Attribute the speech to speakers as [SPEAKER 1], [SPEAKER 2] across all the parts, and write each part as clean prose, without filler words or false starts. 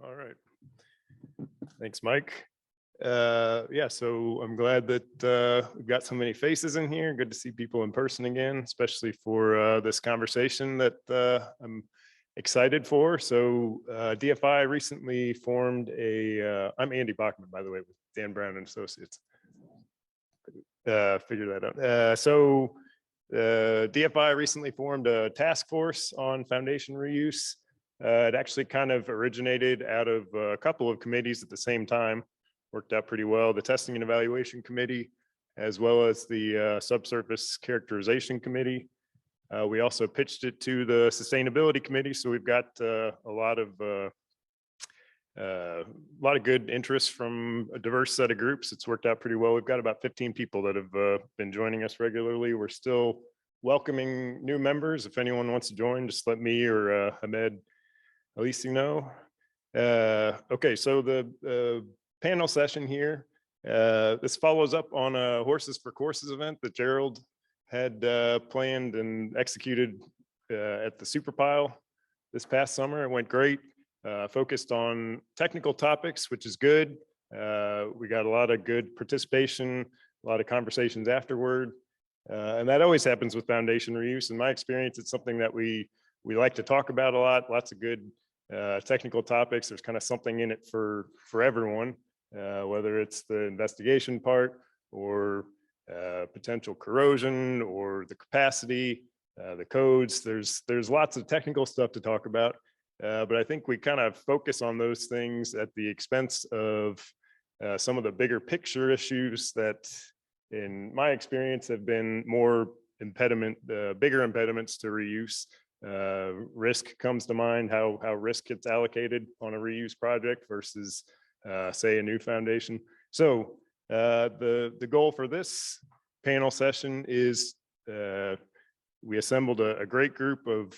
[SPEAKER 1] All right. Thanks, Mike. Yeah, so I'm glad that we've got so many faces in here. Good to see people in person again, especially for this conversation that I'm excited for. So DFI recently formed I'm Andy Bachman, by the way, with Dan Brown and Associates. Figure that out. So DFI recently formed a task force on foundation reuse. It actually kind of originated out of a couple of committees at the same time. Worked out pretty well. The Testing and Evaluation Committee, as well as the Subsurface Characterization Committee. We also pitched it to the Sustainability Committee, so we've got a lot of good interest from a diverse set of groups. It's worked out pretty well. We've got about 15 people that have been joining us regularly. We're still welcoming new members. If anyone wants to join, just let me or Ahmed Alisi know. Okay, so the panel session here, this follows up on a Horses for Courses event that Gerald had planned and executed at the Superpile this past summer. It went great. Focused on technical topics, which is good. We got a lot of good participation, a lot of conversations afterward. And that always happens with foundation reuse. In my experience, it's something that we like to talk about a lot. Lots of good technical topics. There's kind of something in it for everyone, whether it's the investigation part or potential corrosion or the capacity, the codes. There's lots of technical stuff to talk about. But I think we kind of focus on those things at the expense of some of the bigger picture issues that, in my experience, have been more bigger impediments to reuse. Risk comes to mind, how risk gets allocated on a reuse project versus, say, a new foundation. So the goal for this panel session is we assembled a great group of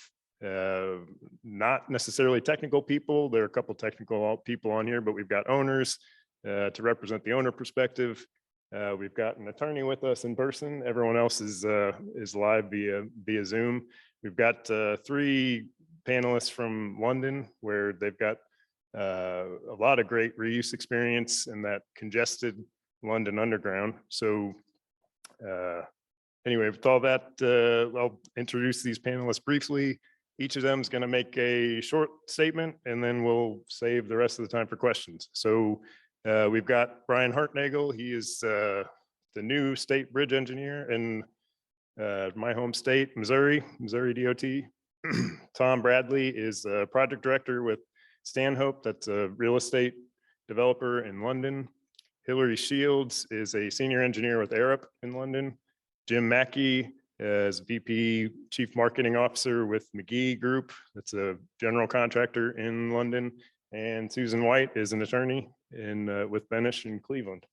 [SPEAKER 1] not necessarily technical people. There are a couple technical people on here, but we've got owners to represent the owner perspective. We've got an attorney with us in person. Everyone else is live via Zoom. We've got 3 panelists from London, where they've got a lot of great reuse experience in that congested London underground. So anyway, with all that, I'll introduce these panelists briefly. Each of them is going to make a short statement, and then we'll save the rest of the time for questions. So we've got Brian Hartnagel. He is the new state bridge engineer in my home state, Missouri DOT. Tom Bradley is a project director with Stanhope. That's a real estate developer in London. Hilary Shields is a senior engineer with Arup in London. Jim Mackey is VP Chief Marketing Officer with McGee Group. That's a general contractor in London. And Susan White is an attorney with Benish in Cleveland.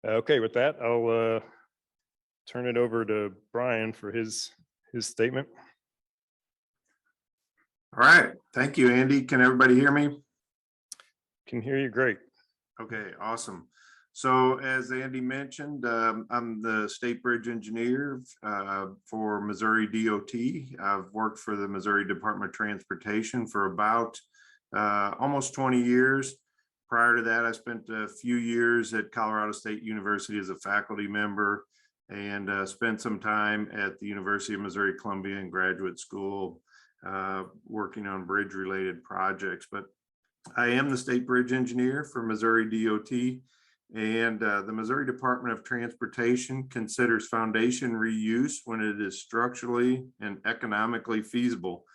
[SPEAKER 1] Okay, with that, I'll turn it over to Brian for his statement.
[SPEAKER 2] All right, thank you, Andy. Can everybody hear me?
[SPEAKER 1] Can hear you great.
[SPEAKER 2] Okay, awesome. So as Andy mentioned, I'm the state bridge engineer for Missouri DOT. I've worked for the Missouri Department of Transportation for about almost 20 years. Prior to that, I spent a few years at Colorado State University as a faculty member, and spent some time at the University of Missouri Columbia in graduate school working on bridge related projects. But I am the state bridge engineer for Missouri DOT. And the Missouri Department of Transportation considers foundation reuse when it is structurally and economically feasible.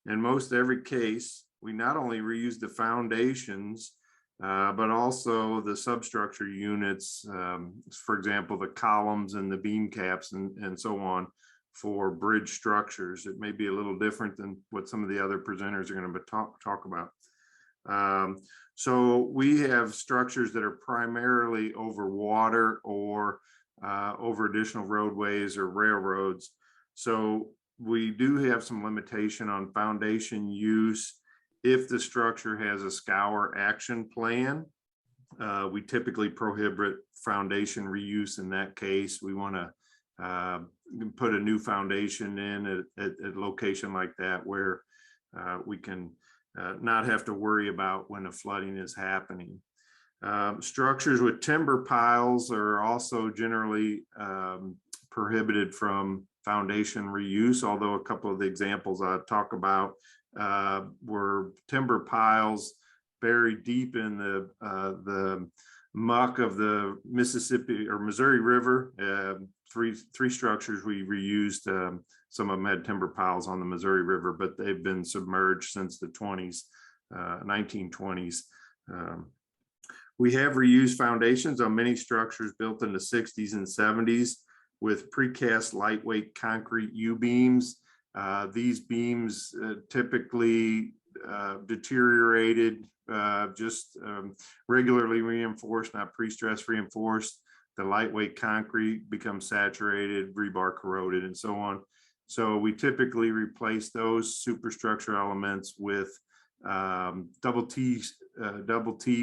[SPEAKER 2] In most every case, we not only reuse the foundations, but also the substructure units, for example, the columns and the beam caps and so on for bridge structures. It may be a little different than what some of the other presenters are going to talk about. So we have structures that are primarily over water or over additional roadways or railroads. So we do have some limitation on foundation use. If the structure has a scour action plan, we typically prohibit foundation reuse in that case. We want to put a new foundation in at a location like that where we can not have to worry about when a flooding is happening. Structures with timber piles are also generally prohibited from foundation reuse, although a couple of the examples I talk about were timber piles buried deep in the muck of the Mississippi or Missouri River. Three structures we reused. Some of them had timber piles on the Missouri River, but they've been submerged since the 1920s. We have reused foundations on many structures built in the 60s and 70s with precast lightweight concrete U-beams. These beams typically deteriorated, just regularly reinforced, not pre-stress reinforced. The lightweight concrete becomes saturated, rebar corroded, and so on. So we typically replace those superstructure elements with double T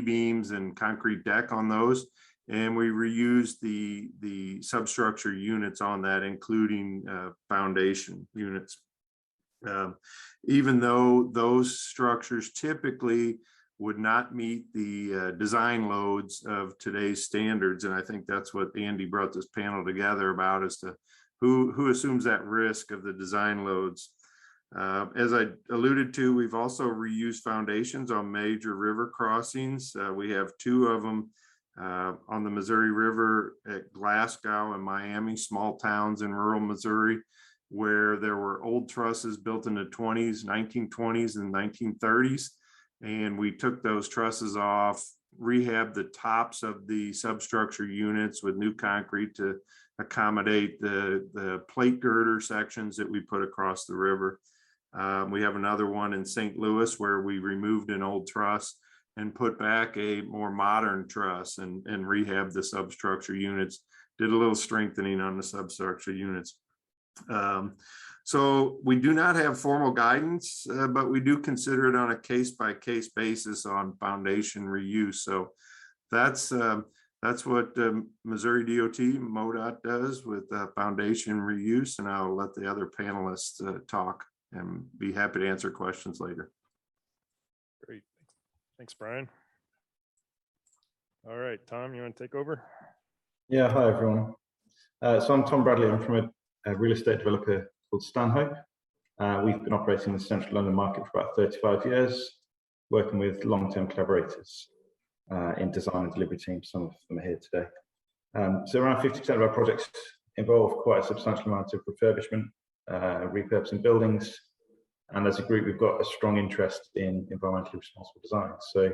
[SPEAKER 2] beams and concrete deck on those, and we reuse the substructure units on that, including foundation units. Even though those structures typically would not meet the design loads of today's standards, and I think that's what Andy brought this panel together about, as to who assumes that risk of the design loads. As I alluded to, we've also reused foundations on major river crossings. We have two of them on the Missouri River at Glasgow and Miami, small towns in rural Missouri, where there were old trusses built in the 1920s and 1930s. And we took those trusses off, rehabbed the tops of the substructure units with new concrete to accommodate the plate girder sections that we put across the river. We have another one in St. Louis where we removed an old truss and put back a more modern truss and rehabbed the substructure units, did a little strengthening on the substructure units. So we do not have formal guidance, but we do consider it on a case-by-case basis on foundation reuse. So that's what Missouri DOT, MoDOT does with foundation reuse, and I'll let the other panelists talk and be happy to answer questions later.
[SPEAKER 1] Great. Thanks, Brian. All right, Tom, you want to take over?
[SPEAKER 3] Yeah, hi, everyone. So I'm Tom Bradley. I'm from a real estate developer called Stanhope. We've been operating in the central London market for about 35 years, working with long-term collaborators in design and delivery teams. Some of them are here today. So around 50% of our projects involve quite a substantial amount of refurbishment, repurposing buildings. And as a group, we've got a strong interest in environmentally responsible design. So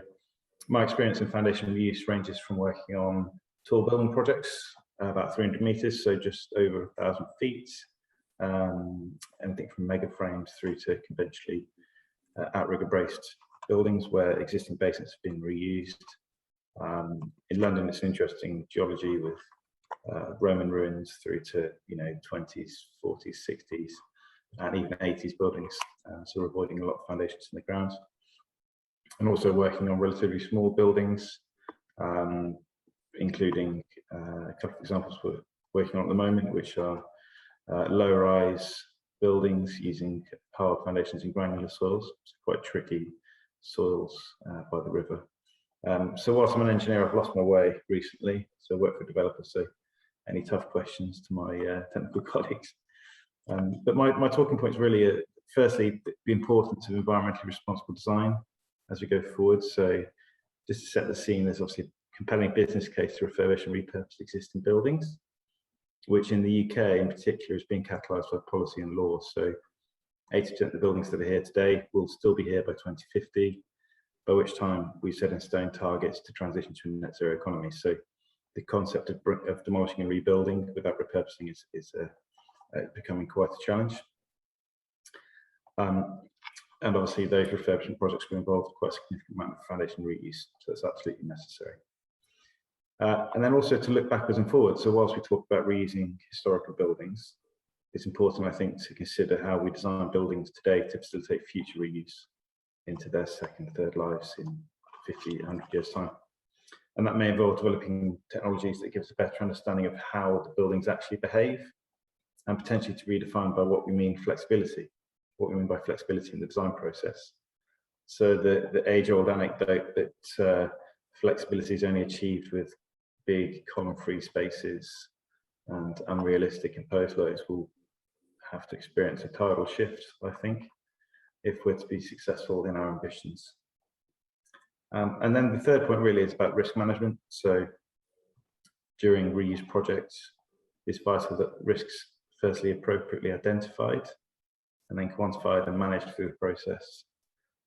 [SPEAKER 3] my experience in foundation reuse ranges from working on tall building projects, about 300 meters, so just over 1,000 feet, anything from mega frames through to conventionally outrigger braced buildings where existing basements have been reused. In London, it's interesting geology with Roman ruins through to 20s, 40s, 60s, and even 80s buildings. So we're avoiding a lot of foundations in the ground, and also working on relatively small buildings, including a couple of examples we're working on at the moment, which are low-rise buildings using hard foundations in granular soils. It's quite tricky soils by the river. So whilst I'm an engineer, I've lost my way recently, so I work for developers, so any tough questions to my technical colleagues. But my talking points really are, firstly, the importance of environmentally responsible design as we go forward. So just to set the scene, there's obviously a compelling business case to refurbish and repurpose existing buildings, which in the UK in particular is being catalysed by policy and law. So 80% of the buildings that are here today will still be here by 2050, by which time we set in stone targets to transition to a net zero economy. So the concept of demolishing and rebuilding without repurposing is becoming quite a challenge. And obviously those refurbishment projects will involve quite a significant amount of foundation reuse, so that's absolutely necessary. And then also to look backwards and forwards. So whilst we talk about reusing historical buildings, it's important, I think, to consider how we design buildings today to facilitate future reuse into their second, third lives in 50, 100 years' time. And that may involve developing technologies that give us a better understanding of how the buildings actually behave, and potentially to redefine by what we mean flexibility, what we mean by flexibility in the design process. So the age-old anecdote that flexibility is only achieved with big column-free spaces and unrealistic imposed loads will have to experience a tidal shift, I think, if we're to be successful in our ambitions. And then the third point really is about risk management. So during reuse projects, it's vital that risks firstly appropriately identified and then quantified and managed through the process.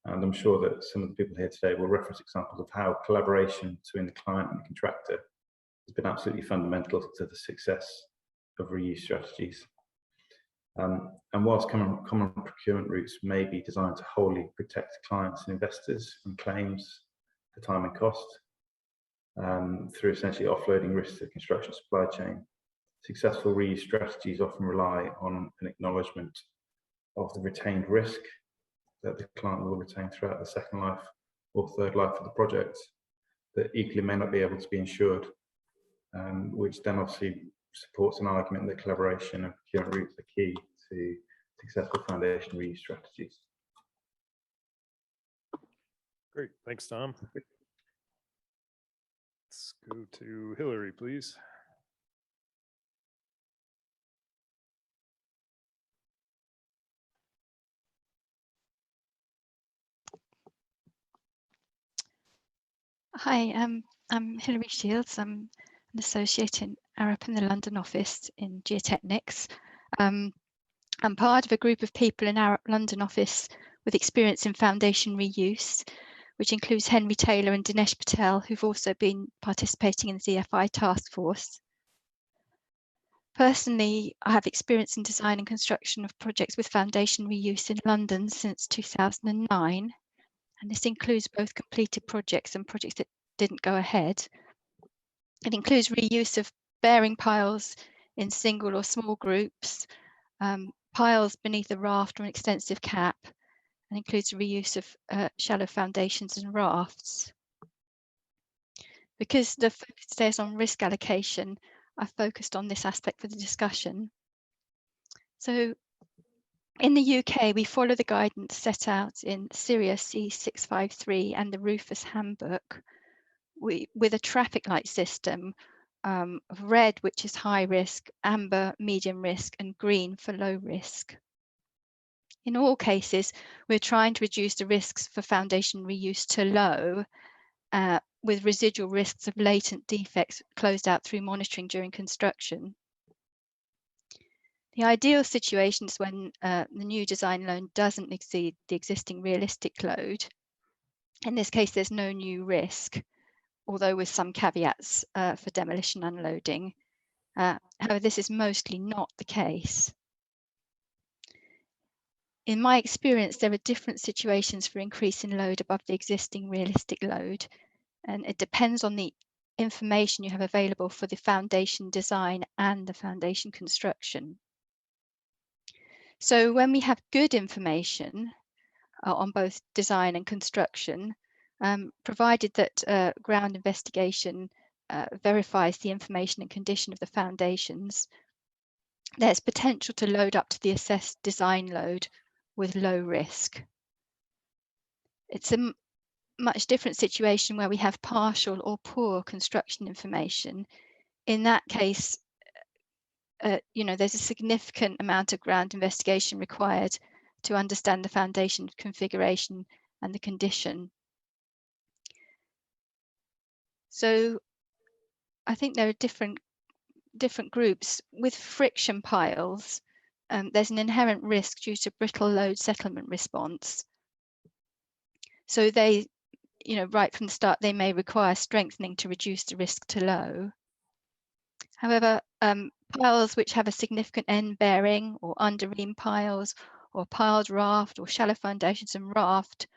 [SPEAKER 3] And I'm sure that some of the people here today will reference examples of how collaboration between the client and the contractor has been absolutely fundamental to the success of reuse strategies. And whilst common procurement routes may be designed to wholly protect clients and investors from claims for time and cost, through essentially offloading risks to the construction supply chain, successful reuse strategies often rely on an acknowledgement of the retained risk that the client will retain throughout the second life or third life of the project that equally may not be able to be insured, which then obviously supports an argument that collaboration and procurement routes are key to successful foundation reuse strategies.
[SPEAKER 1] Great, thanks, Tom. Let's go to Hilary, please.
[SPEAKER 4] Hi, I'm Hilary Shields. I'm an associate in Arup in the London office in geotechnics. I'm part of a group of people in our London office with experience in foundation reuse, which includes Henry Taylor and Dinesh Patel, who've also been participating in the DFI task force. Personally, I have experience in design and construction of projects with foundation reuse in London since 2009. And this includes both completed projects and projects that didn't go ahead. It includes reuse of bearing piles in single or small groups, piles beneath a raft or an extensive cap, and includes reuse of shallow foundations and rafts. Because the focus today is on risk allocation, I focused on this aspect for the discussion. So in the UK, we follow the guidance set out in Syria C653 and the Rufus Handbook with a traffic light system of red, which is high risk, amber, medium risk, and green for low risk. In all cases, we're trying to reduce the risks for foundation reuse to low, with residual risks of latent defects closed out through monitoring during construction. The ideal situation is when the new design load doesn't exceed the existing realistic load. In this case, there's no new risk, although with some caveats for demolition unloading. However, this is mostly not the case. In my experience, there are different situations for increasing load above the existing realistic load, and it depends on the information you have available for the foundation design and the foundation construction. So when we have good information on both design and construction, provided that ground investigation verifies the information and condition of the foundations, there's potential to load up to the assessed design load with low risk. It's a much different situation where we have partial or poor construction information. In that case, there's a significant amount of ground investigation required to understand the foundation configuration and the condition. So I think there are different groups. With friction piles, there's an inherent risk due to brittle load settlement response. So they, right from the start, they may require strengthening to reduce the risk to low. However, piles which have a significant end bearing or underbeam piles or piled raft or shallow foundations and raft,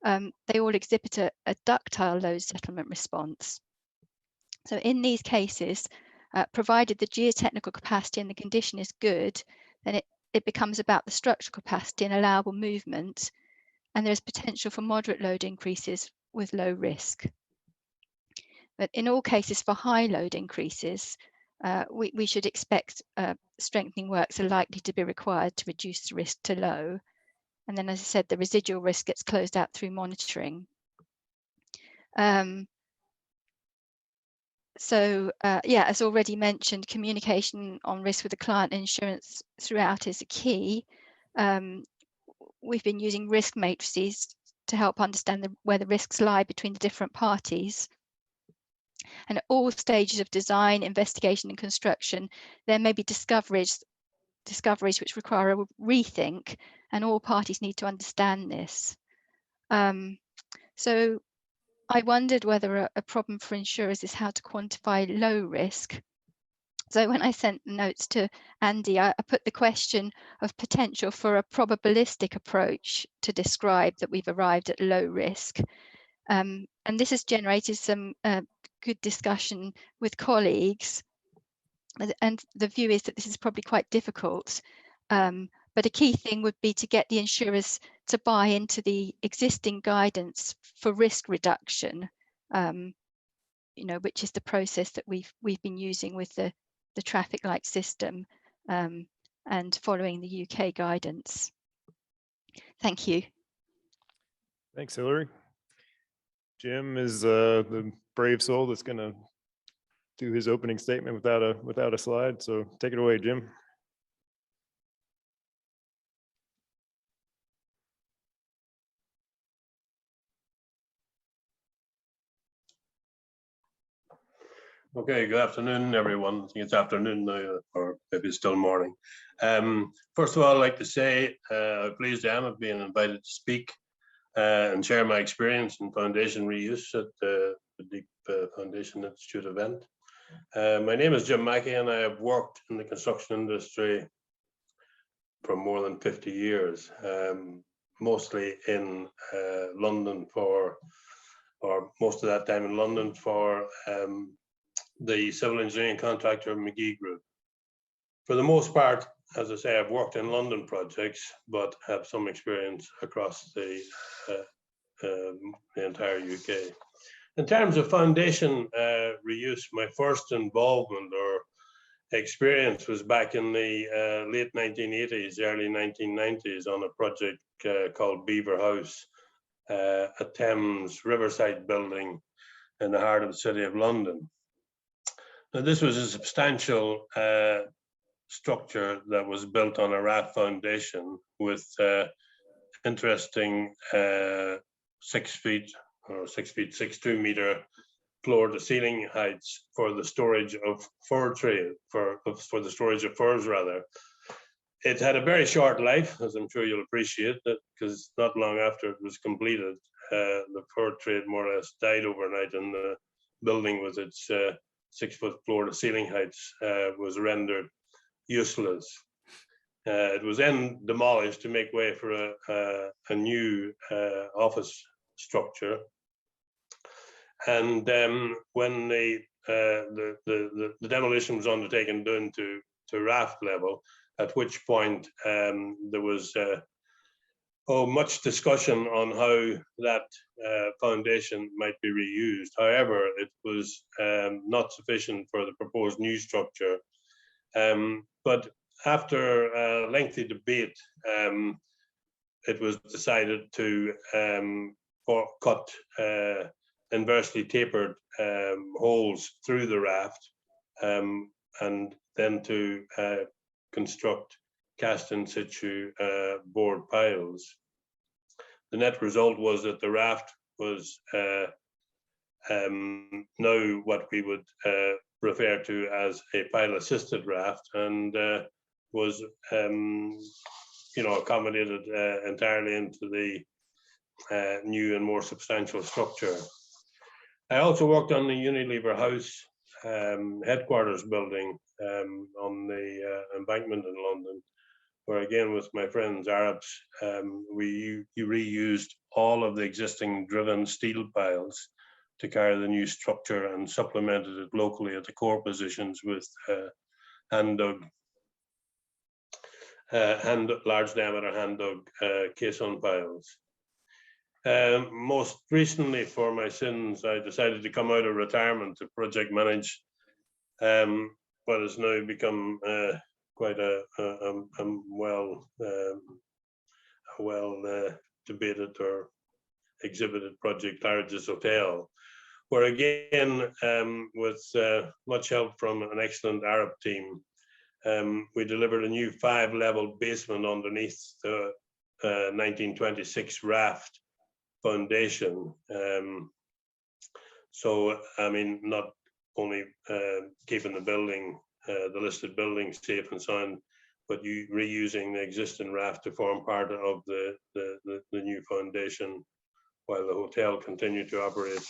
[SPEAKER 4] they all exhibit a ductile load settlement response. So in these cases, provided the geotechnical capacity and the condition is good, then it becomes about the structural capacity and allowable movement, and there is potential for moderate load increases with low risk. But in all cases, for high load increases, we should expect strengthening works are likely to be required to reduce the risk to low. And then, as I said, the residual risk gets closed out through monitoring. Yeah, as already mentioned, communication on risk with the client and insurance throughout is a key. We've been using risk matrices to help understand where the risks lie between the different parties. And at all stages of design, investigation and construction, there may be discoveries which require a rethink, and all parties need to understand this. So I wondered whether a problem for insurers is how to quantify low risk. So when I sent the notes to Andy, I put the question of potential for a probabilistic approach to describe that we've arrived at low risk. And this has generated some good discussion with colleagues. And the view is that this is probably quite difficult. But a key thing would be to get the insurers to buy into the existing guidance for risk reduction, which is the process that we've been using with the traffic light system and following the UK guidance. Thank you.
[SPEAKER 1] Thanks, Hilary. Jim is the brave soul that's going to do his opening statement without a slide. So take it away, Jim.
[SPEAKER 5] Okay, good afternoon, everyone. I think it's afternoon now, or maybe it's still morning. First of all, I'd like to say how pleased I am of being invited to speak and share my experience in foundation reuse at the Deep Foundation Institute event. My name is Jim Mackey, and I have worked in the construction industry for more than 50 years, mostly in London or most of that time in London for the civil engineering contractor Maguire Group. For the most part, as I say, I've worked in London projects, but have some experience across the entire UK. In terms of foundation reuse, my first involvement or experience was back in the late 1980s, early 1990s on a project called Beaver House, a Thames riverside building in the heart of the City of London. Now, this was a substantial structure that was built on a raft foundation with interesting 6 feet or 6 feet 2 meter floor to ceiling heights for the storage of fur trade, for the storage of furs rather. It had a very short life, as I'm sure you'll appreciate, that because not long after it was completed, the fur trade more or less died overnight, and the building with its 6 foot floor to ceiling heights was rendered useless. It was then demolished to make way for a new office structure. And when the demolition was undertaken down to raft level, at which point there was much discussion on how that foundation might be reused. However, it was not sufficient for the proposed new structure. But after a lengthy debate, it was decided to cut inversely tapered holes through the raft, and then to construct cast in situ board piles. The net result was that the raft was now what we would refer to as a pile assisted raft, and was accommodated entirely into the new and more substantial structure. I also worked on the Unilever House headquarters building on the embankment in London, where again with my friends Arabs, we reused all of the existing driven steel piles to carry the new structure and supplemented it locally at the core positions with hand-dug, large diameter hand-dug caisson piles. Most recently, for my sins, I decided to come out of retirement to project manage what has now become quite a debated or exhibited project Claridge's Hotel, where again, with much help from an excellent Arab team, we delivered a new 5-level basement underneath the 1926 raft foundation. So, I mean, not only keeping the building, the listed building safe and sound, but reusing the existing raft to form part of the new foundation, while the hotel continued to operate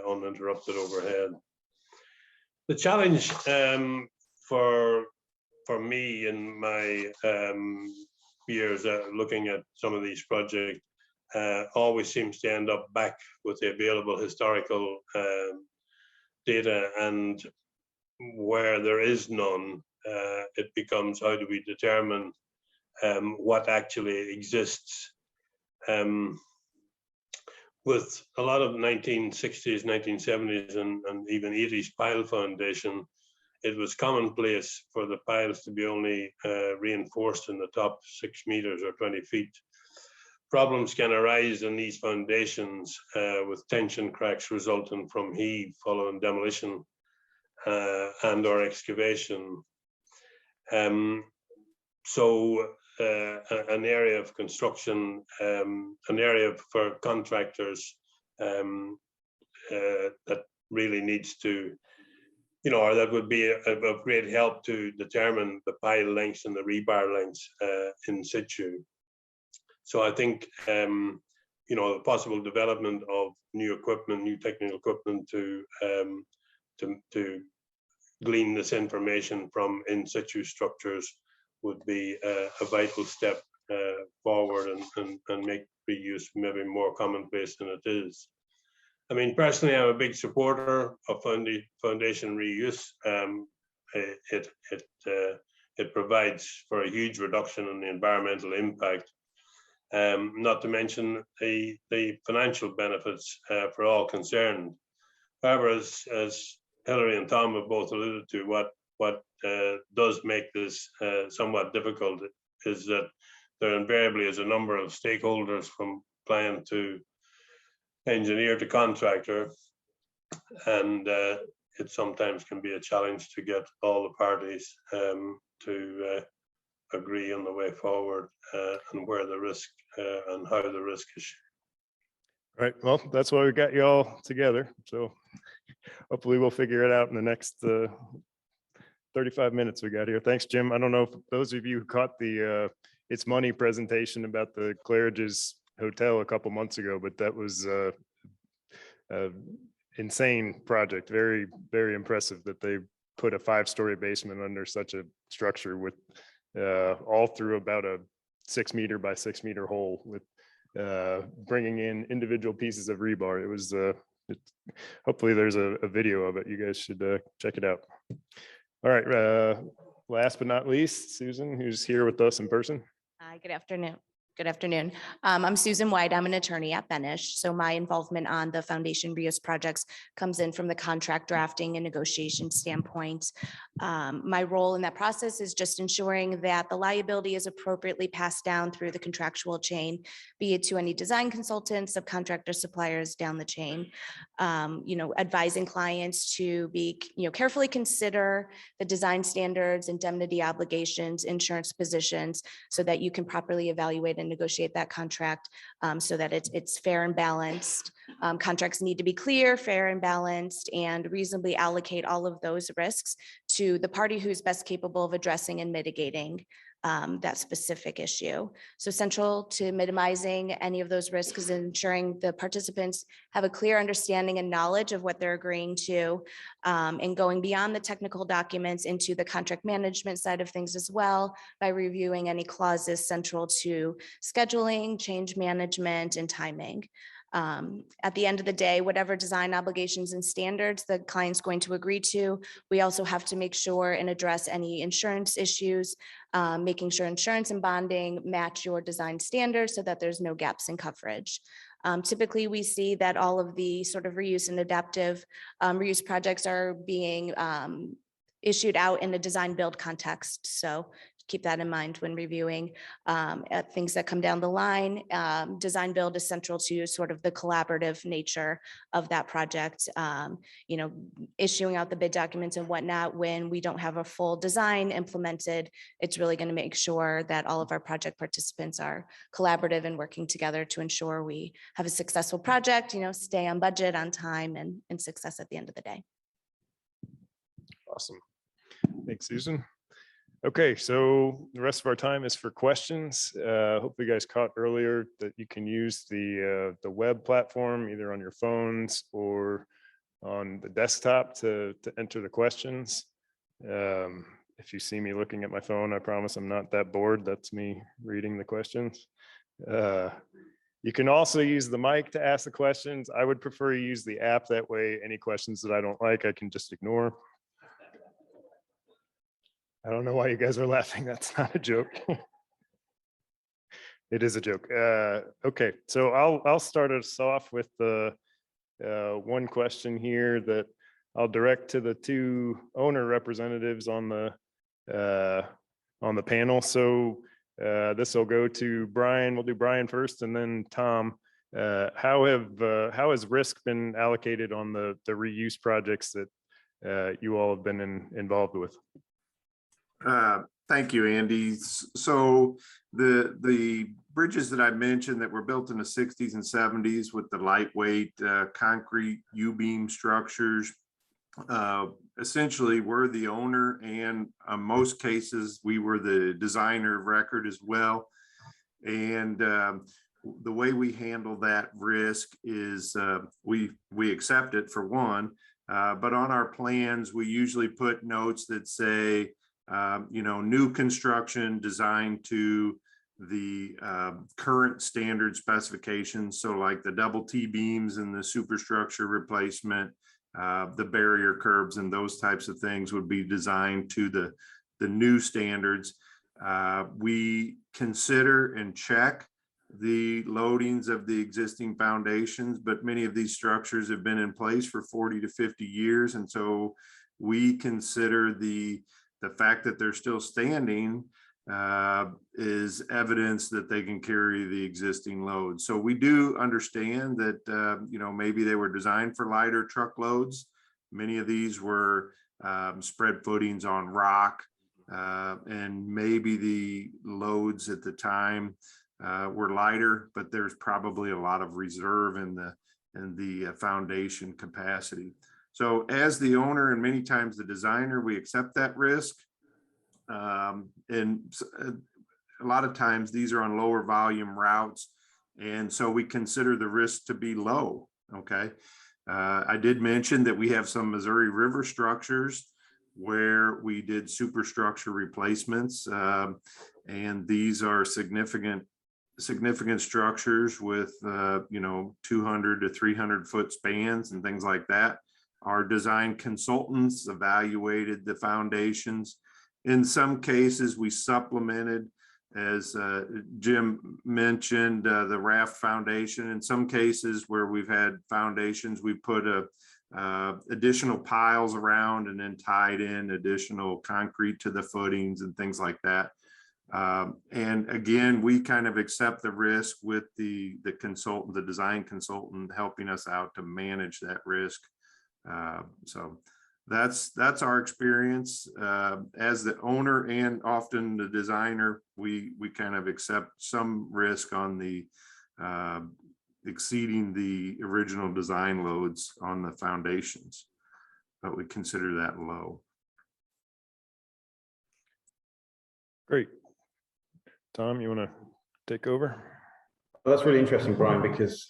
[SPEAKER 5] uninterrupted overhead. The challenge for me in my years looking at some of these projects always seems to end up back with the available historical data, and where there is none, it becomes how do we determine what actually exists. With a lot of 1960s, 1970s, and even 80s pile foundation, it was commonplace for the piles to be only reinforced in the top 6 meters or 20 feet. Problems can arise in these foundations with tension cracks resulting from heave following demolition and or excavation. So an area of construction, an area for contractors that really needs to, you know, or that would be of great help to determine the pile lengths and the rebar lengths in situ. So I think, you know, the possible development of new equipment, new technical equipment to glean this information from in situ structures would be a vital step forward and make reuse maybe more commonplace than it is. I mean, personally, I'm a big supporter of foundation reuse. It provides for a huge reduction in the environmental impact, not to mention the financial benefits for all concerned. However, as Hilary and Tom have both alluded to, what does make this somewhat difficult is that there invariably is a number of stakeholders, from client to engineer to contractor, and it sometimes can be a challenge to get all the parties to agree on the way forward and where the risk and how the risk is shared.
[SPEAKER 1] Right. Well, that's why we got you all together. So hopefully we'll figure it out in the next 35 minutes we got here. Thanks, Jim. I don't know if those of you who caught the It's Money presentation about the Claridge's Hotel a couple months ago, but that was insane project. Very, very impressive that they put a 5-story basement under such a structure with all through about a 6 meter by 6 meter hole, with bringing in individual pieces of rebar. It was hopefully there's a video of it. You guys should check it out. All right, last but not least, Susan, who's here with us in person.
[SPEAKER 6] Hi, good afternoon. Good afternoon. I'm Susan White. I'm an attorney at Benish. So my involvement on the foundation reuse projects comes in from the contract drafting and negotiation standpoint. My role in that process is just ensuring that the liability is appropriately passed down through the contractual chain, be it to any design consultants, subcontractor suppliers down the chain. You know, advising clients to be, you know, carefully consider the design standards, indemnity obligations, insurance positions, so that you can properly evaluate and negotiate that contract so that it's fair and balanced. Contracts need to be clear, fair and balanced, and reasonably allocate all of those risks to the party who's best capable of addressing and mitigating that specific issue. So central to minimizing any of those risks is ensuring the participants have a clear understanding and knowledge of what they're agreeing to, and going beyond the technical documents into the contract management side of things as well, by reviewing any clauses central to scheduling, change management, and timing. At the end of the day, whatever design obligations and standards the client's going to agree to, we also have to make sure and address any insurance issues, making sure insurance and bonding match your design standards so that there's no gaps in coverage. Typically, we see that all of the sort of reuse and adaptive reuse projects are being issued out in a design build context. So keep that in mind when reviewing things that come down the line. Design build is central to sort of the collaborative nature of that project. You know, issuing out the bid documents and whatnot when we don't have a full design implemented, it's really going to make sure that all of our project participants are collaborative and working together to ensure we have a successful project, you know, stay on budget, on time, and success at the end of the day.
[SPEAKER 1] Awesome. Thanks, Susan. Okay, so the rest of our time is for questions. Hopefully you guys caught earlier that you can use the web platform either on your phones or on the desktop to enter the questions. If you see me looking at my phone, I promise I'm not that bored. That's me reading the questions. You can also use the mic to ask the questions. I would prefer you use the app. That way, any questions that I don't like, I can just ignore. I don't know why you guys are laughing. That's not a joke. It is a joke. Okay, so I'll start us off with the one question here that I'll direct to the two owner representatives on the panel. So this will go to Brian. We'll do Brian first, and then Tom. How has risk been allocated on the reuse projects that you all have been involved with?
[SPEAKER 2] Thank you, Andy. So the bridges that I mentioned that were built in the 60s and 70s with the lightweight concrete U-beam structures, essentially we're the owner, and in most cases we were the designer of record as well. And the way we handle that risk is we accept it for one, but on our plans we usually put notes that say, you know, new construction designed to the current standard specifications. So like the double T beams and the superstructure replacement, the barrier curbs and those types of things would be designed to the new standards. We consider and check the loadings of the existing foundations, but many of these structures have been in place for 40 to 50 years. And so we consider the fact that they're still standing is evidence that they can carry the existing load. So we do understand that, you know, maybe they were designed for lighter truckloads. Many of these were spread footings on rock, and maybe the loads at the time were lighter, but there's probably a lot of reserve in the foundation capacity. So as the owner and many times the designer, we accept that risk. And a lot of times these are on lower volume routes. And so we consider the risk to be low. Okay. I did mention that we have some Missouri River structures where we did superstructure replacements. And these are significant structures with, you know, 200 to 300 foot spans and things like that. Our design consultants evaluated the foundations. In some cases, we supplemented, as Jim mentioned, the raft foundation. In some cases where we've had foundations, we put additional piles around and then tied in additional concrete to the footings and things like that. And again, we kind of accept the risk with the consultant, the design consultant, helping us out to manage that risk. So that's our experience as the owner, and often the designer. We kind of accept some risk on the exceeding the original design loads on the foundations, but we consider that low.
[SPEAKER 1] Great. Tom, you want to take over?
[SPEAKER 3] Well, that's really interesting, Brian, because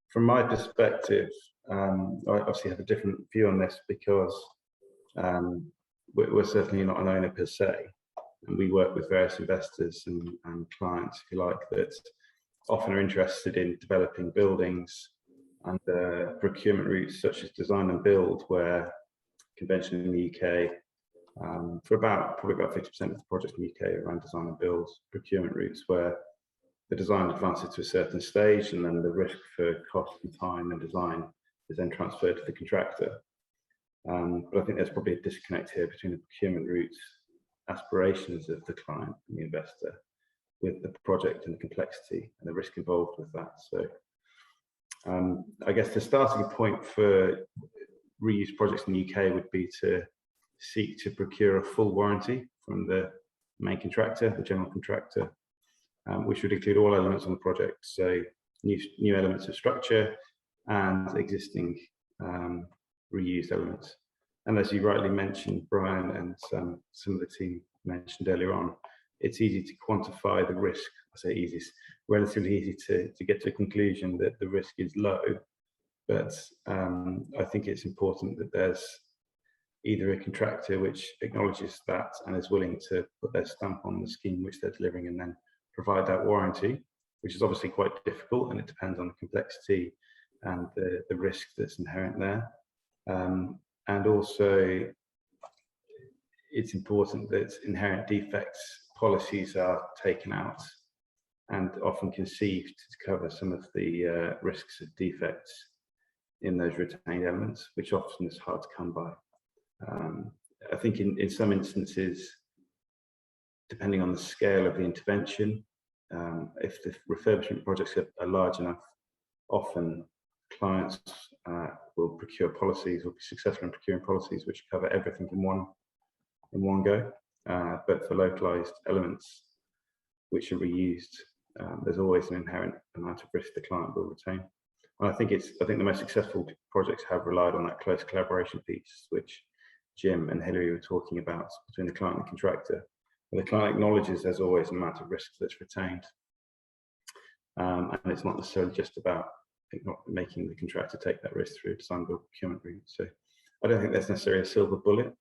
[SPEAKER 3] from my perspective, I obviously have a different view on this because we're certainly not an owner per se, and we work with various investors and clients, if you like, that often are interested in developing buildings and procurement routes such as design and build, where conventionally in the UK, for probably about 50% of the projects in the UK are around design and build procurement routes, where the design advances to a certain stage and then the risk for cost and time and design is then transferred to the contractor. But I think there's probably a disconnect here between the procurement routes aspirations of the client and the investor with the project and the complexity and the risk involved with that. So I guess the starting point for reuse projects in the UK would be to seek to procure a full warranty from the main contractor, the general contractor, which would include all elements on the project. So new elements of structure and existing reused elements. And as you rightly mentioned, Brian, and some of the team mentioned earlier on, it's easy to quantify the risk. I say easy, it's relatively easy to get to a conclusion that the risk is low. But I think it's important that there's either a contractor which acknowledges that and is willing to put their stamp on the scheme which they're delivering and then provide that warranty, which is obviously quite difficult, and it depends on the complexity and the risk that's inherent there. And also, it's important that inherent defects policies are taken out and often conceived to cover some of the risks of defects in those retained elements, which often is hard to come by. I think in some instances, depending on the scale of the intervention, if the refurbishment projects are large enough, often clients will procure policies, will be successful in procuring policies which cover everything in one go. But for localized elements which are reused, there's always an inherent amount of risk the client will retain. And I think the most successful projects have relied on that close collaboration piece, which Jim and Hilary were talking about, between the client and the contractor. Where the client acknowledges there's always an amount of risk that's retained. And it's not necessarily just about not making the contractor take that risk through design build procurement route. So I don't think there's necessarily a silver bullet,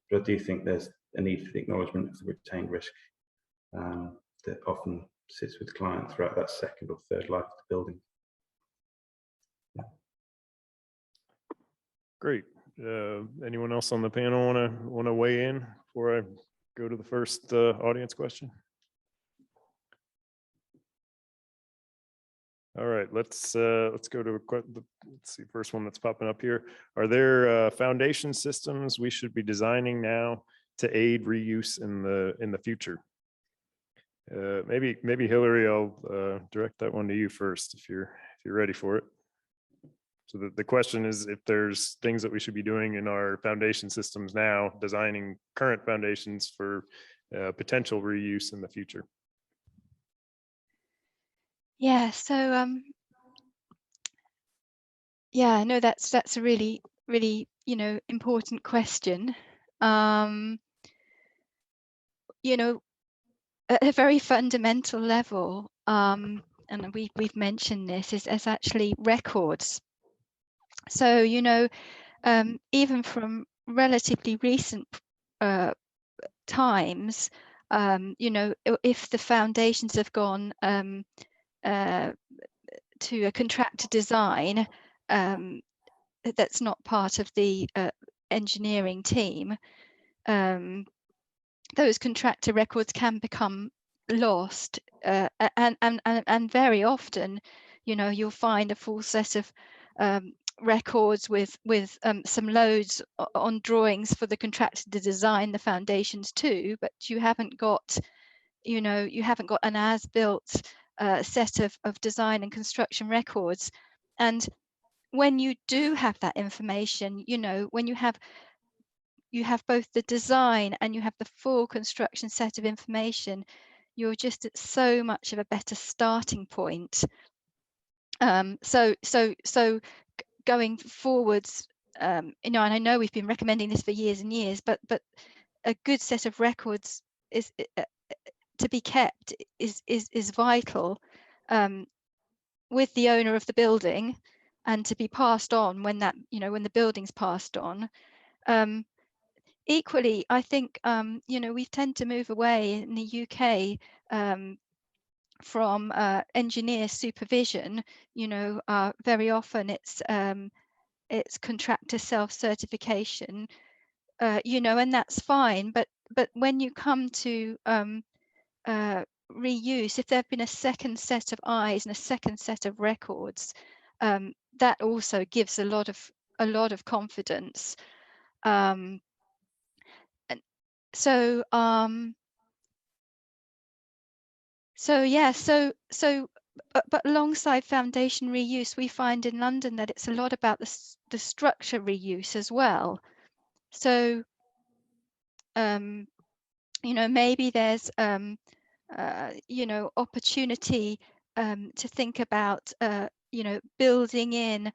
[SPEAKER 3] but I do think there's a need for the acknowledgement of the retained risk that often sits with the client throughout that second or third life of the building. Yeah.
[SPEAKER 1] Great. Anyone else on the panel want to weigh in before I go to the first audience question? All right, let's go to let's see, first one that's popping up here. Are there foundation systems we should be designing now to aid reuse in the future? Maybe Hilary, I'll direct that one to you first if you're ready for it. So the question is if there's things that we should be doing in our foundation systems now, designing current foundations for potential reuse in the future.
[SPEAKER 4] Yeah, so yeah, I know that's a really important question. At a very fundamental level, and we've mentioned this, is actually records. So even from relatively recent times, if the foundations have gone to a contractor design that's not part of the engineering team, those contractor records can become lost, and very often, you'll find a full set of records with some loads on drawings for the contractor to design the foundations too, but you haven't got an as-built set of design and construction records. And when you do have that information, when you have both the design and you have the full construction set of information, you're just at so much of a better starting point. So going forwards, and I know we've been recommending this for years and years, but a good set of records is to be kept is vital with the owner of the building, and to be passed on when the building's passed on. Equally, I think we tend to move away in the UK from engineer supervision. Very often it's contractor self-certification, and that's fine. But when you come to reuse, if there have been a second set of eyes and a second set of records, that also gives a lot of confidence. So but alongside foundation reuse, we find in London that it's a lot about the structure reuse as well. So you know, maybe there's you know, opportunity to think about you know, building in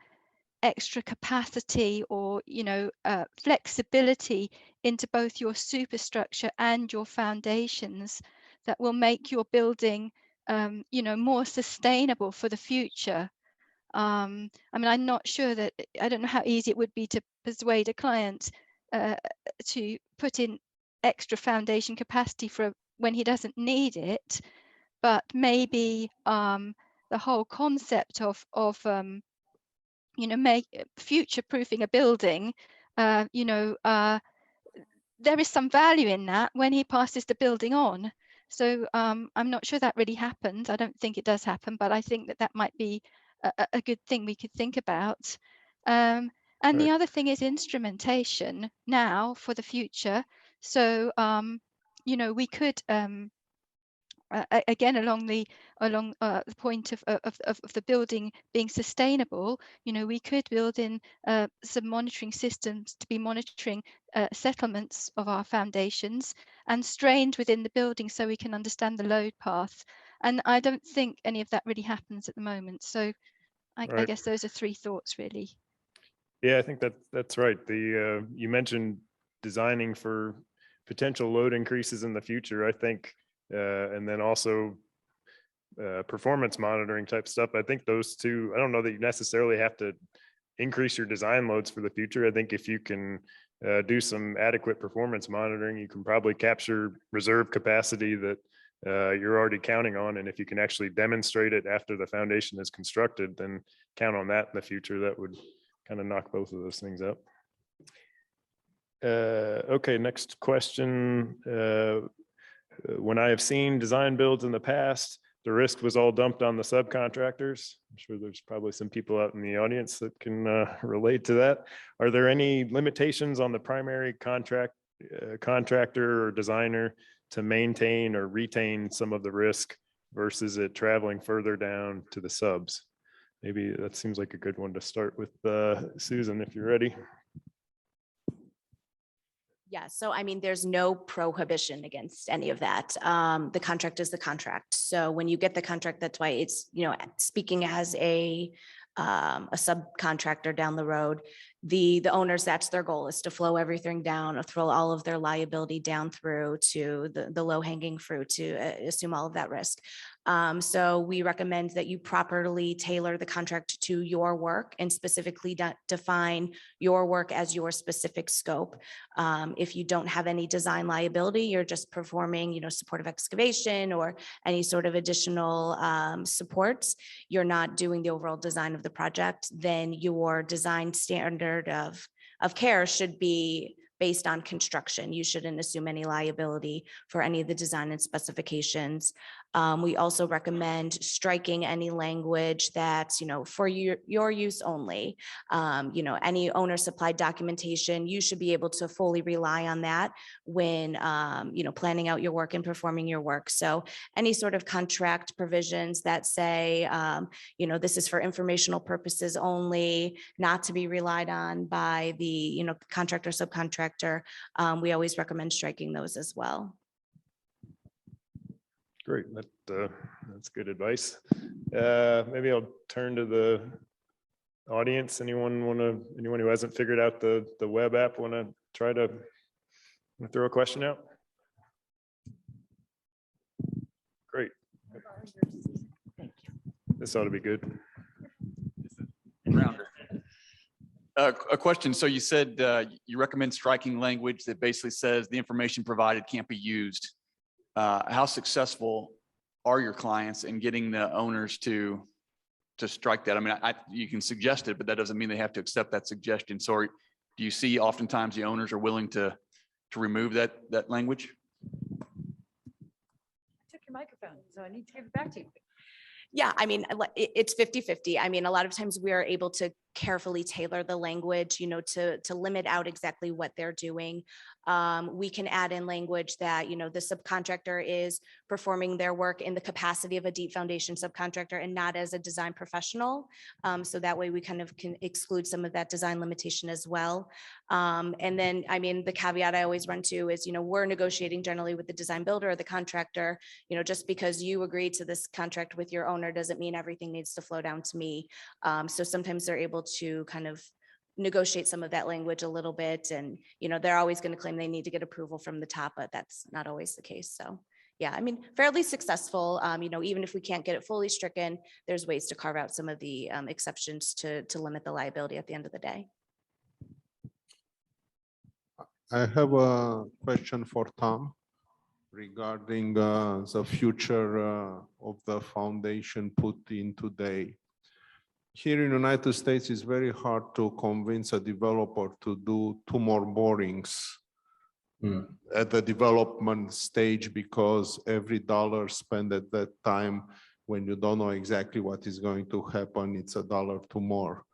[SPEAKER 4] extra capacity or, you know, flexibility into both your superstructure and your foundations that will make your building you know, more sustainable for the future. I mean, I'm not sure that, I don't know how easy it would be to persuade a client to put in extra foundation capacity for when he doesn't need it, but maybe the whole concept of you know, make future proofing a building, you know, there is some value in that when he passes the building on. So I'm not sure that really happens. I don't think it does happen, but I think that that might be a good thing we could think about. And the other thing is instrumentation now for the future. So you know, we could again along the point of the building being sustainable, you know, we could build in some monitoring systems to be monitoring settlements of our foundations and strained within the building so we can understand the load path. And I don't think any of that really happens at the moment. So I guess those are three thoughts really.
[SPEAKER 1] Yeah, I think that's right. The you mentioned designing for potential load increases in the future. I think and then also performance monitoring type stuff. I think those two, I don't know that you necessarily have to increase your design loads for the future. I think if you can do some adequate performance monitoring, you can probably capture reserve capacity that you're already counting on. And if you can actually demonstrate it after the foundation is constructed, then count on that in the future. That would kind of knock both of those things up. Okay, next question. When I have seen design builds in the past, the risk was all dumped on the subcontractors. I'm sure there's probably some people out in the audience that can relate to that. Are there any limitations on the primary contractor or designer to maintain or retain some of the risk versus it traveling further down to the subs? Maybe that seems like a good one to start with. Susan, if you're ready.
[SPEAKER 6] Yeah, so I mean, there's no prohibition against any of that. The contract is the contract. So when you get the contract, that's why it's, you know, speaking as a subcontractor down the road, the owners, that's their goal, is to flow everything down, or throw all of their liability down through to the low hanging fruit, to assume all of that risk. So we recommend that you properly tailor the contract to your work and specifically define your work as your specific scope. If you don't have any design liability, you're just performing, you know, supportive excavation or any sort of additional supports, you're not doing the overall design of the project, then your design standard of care should be based on construction. You shouldn't assume any liability for any of the design and specifications. We also recommend striking any language that's, you know, for your use only. You know, any owner supplied documentation, you should be able to fully rely on that when, you know, planning out your work and performing your work. So any sort of contract provisions that say, you know, this is for informational purposes only, not to be relied on by the, you know, contractor, subcontractor, we always recommend striking those as well.
[SPEAKER 1] Great, that's good advice. Maybe I'll turn to the audience. Anyone who hasn't figured out the web app want to try to throw a question out? Great.
[SPEAKER 6] Thank you.
[SPEAKER 1] This ought to be good.
[SPEAKER 7] Rounder. A question. So you said you recommend striking language that basically says the information provided can't be used. How successful are your clients in getting the owners to strike that? I mean, you can suggest it, but that doesn't mean they have to accept that suggestion. So do you see oftentimes the owners are willing to remove that language?
[SPEAKER 8] I took your microphone, so I need to give it back to you.
[SPEAKER 6] Yeah, I mean, it's 50-50. I mean, a lot of times we are able to carefully tailor the language, you know, to limit out exactly what they're doing. We can add in language that, you know, the subcontractor is performing their work in the capacity of a deep foundation subcontractor and not as a design professional. So that way we kind of can exclude some of that design limitation as well. And then, I mean, the caveat I always run to is, you know, we're negotiating generally with the design builder or the contractor. You know, just because you agreed to this contract with your owner doesn't mean everything needs to flow down to me. So sometimes they're able to kind of negotiate some of that language a little bit. And, you know, they're always going to claim they need to get approval from the top, but that's not always the case. So yeah, I mean, fairly successful. You know, even if we can't get it fully stricken, there's ways to carve out some of the exceptions to limit the liability at the end of the day.
[SPEAKER 9] I have a question for Tom regarding the future of the foundation put in today. Here in the United States, it's very hard to convince a developer to do 2 more borings at the development stage, because every dollar spent at that time, when you don't know exactly what is going to happen, it's $1 more.